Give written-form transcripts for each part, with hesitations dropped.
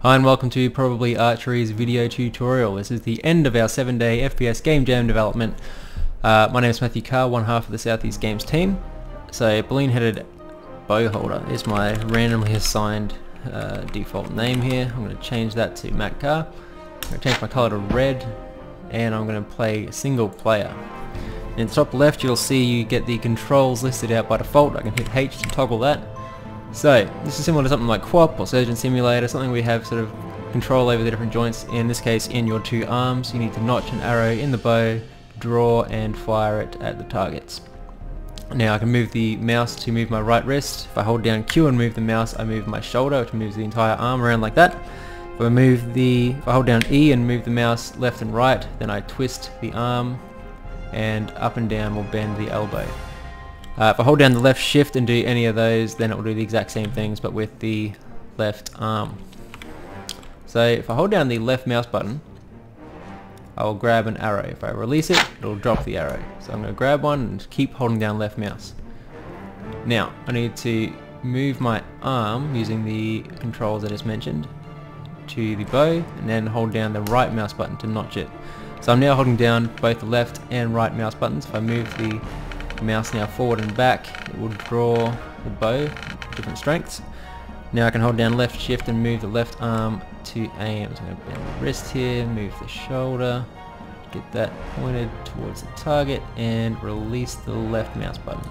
Hi and welcome to Probably Archery's video tutorial. This is the end of our 7-day FPS game jam development. My name is Matthew Carr, one half of the Southeast Games team. So balloon-headed bow holder is my randomly assigned default name here. I'm going to change that to Matt Carr. I'm going to change my color to red, and I'm going to play single player. In the top left you'll see you get the controls listed out by default. I can hit H to toggle that. So this is similar to something like QWOP or Surgeon Simulator, something we have sort of control over the different joints. In this case, in your two arms, you need to notch an arrow in the bow, draw and fire it at the targets. Now I can move the mouse to move my right wrist. If I hold down Q and move the mouse, I move my shoulder, which moves the entire arm around like that. If I hold down E and move the mouse left and right, then I twist the arm, and up and down will bend the elbow. If I hold down the left shift and do any of those, then it will do the exact same things but with the left arm. So if I hold down the left mouse button, I will grab an arrow. If I release it, it will drop the arrow. So I'm going to grab one and keep holding down left mouse. Now I need to move my arm using the controls I just mentioned to the bow, and then hold down the right mouse button to notch it. So I'm now holding down both the left and right mouse buttons. If I move the mouse now forward and back, it will draw the bow, different strengths. Now I can hold down left shift and move the left arm to aim. So I'm going to bend the wrist here, move the shoulder, get that pointed towards the target, and release the left mouse button.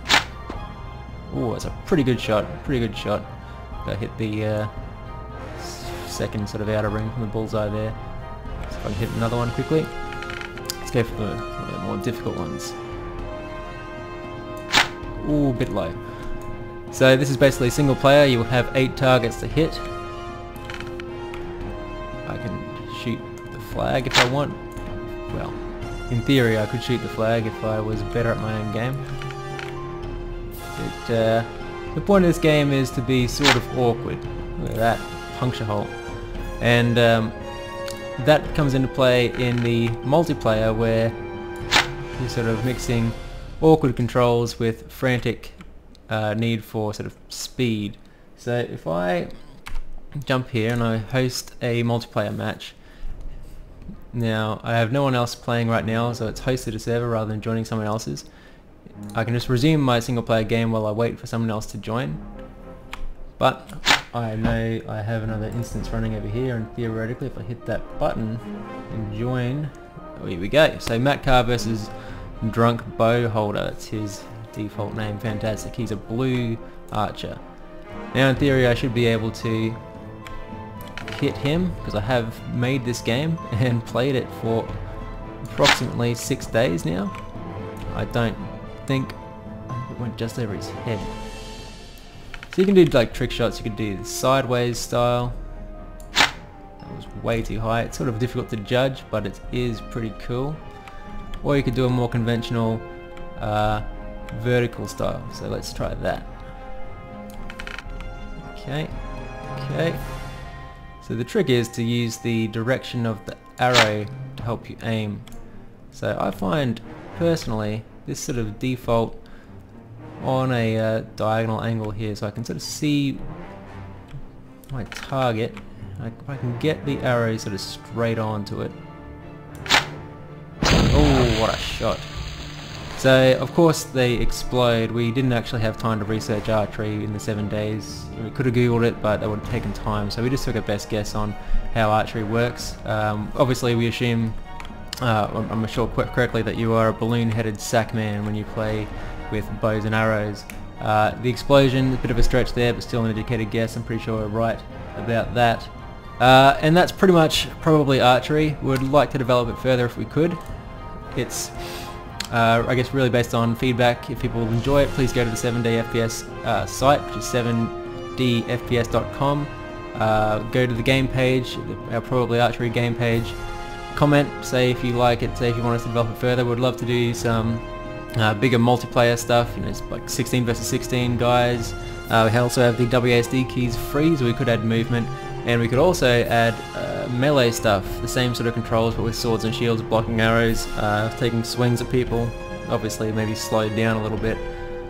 Oh, that's a pretty good shot, I hit the second sort of outer ring from the bullseye there. So if I can hit another one quickly. Let's go for the more difficult ones. Ooh, a bit low. So this is basically single player. You will have 8 targets to hit. I can shoot the flag if I want. Well, in theory I could shoot the flag if I was better at my own game. But the point of this game is to be sort of awkward. Look at that puncture hole. And that comes into play in the multiplayer, where you're sort of mixing awkward controls with frantic need for sort of speed. So if I jump here and I host a multiplayer match, now I have no one else playing right now, so it's hosted a server rather than joining someone else's. I can just resume my single player game while I wait for someone else to join, but I know I have another instance running over here, and theoretically if I hit that button and join, oh, here we go. So Matt Carr versus Drunk Bow Holder, that's his default name. Fantastic. He's a blue archer. Now in theory I should be able to hit him, because I have made this game and played it for approximately 6 days now. I think it went just over his head. So you can do like trick shots, you could do the sideways style. That was way too high. It's sort of difficult to judge, but it is pretty cool. Or you could do a more conventional vertical style. So let's try that. Okay. So the trick is to use the direction of the arrow to help you aim. So I find personally this sort of default on a diagonal angle here, so I can sort of see my target. If I can get the arrow sort of straight onto it. Oh, what a shot. So of course they explode. We didn't actually have time to research archery in the 7 days. We could have googled it, but that would have taken time, so we just took a best guess on how archery works. Obviously we assume, I'm sure correctly, that you are a balloon-headed sack man when you play with bows and arrows. The explosion, a bit of a stretch there, but still an educated guess. I'm pretty sure we're right about that. And that's pretty much Probably Archery. Would like to develop it further if we could. It's I guess really based on feedback. If people enjoy it, please go to the 7-day FPS site, which is 7dfps.com. Go to the game page, our Probably Archery game page. Comment, say if you like it, say if you want us to develop it further. We'd love to do some bigger multiplayer stuff. You know, it's like 16 versus 16 guys. We also have the WASD keys free, so we could add movement, and we could also add melee stuff, the same sort of controls but with swords and shields, blocking arrows, taking swings at people, obviously maybe slowed down a little bit,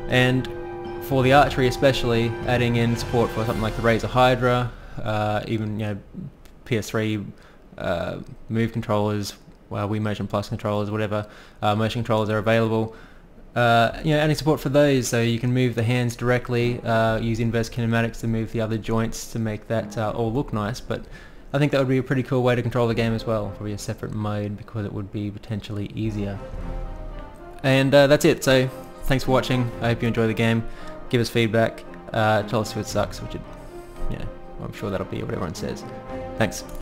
and for the archery especially, adding in support for something like the Razor Hydra, even PS3 Move controllers, Wii Motion Plus controllers, whatever motion controllers are available. Adding support for those, so you can move the hands directly, use inverse kinematics to move the other joints to make that all look nice, but I think that would be a pretty cool way to control the game as well, probably a separate mode, because it would be potentially easier. And that's it, so thanks for watching. I hope you enjoy the game. Give us feedback, tell us if it sucks, which I'm sure that'll be what everyone says. Thanks.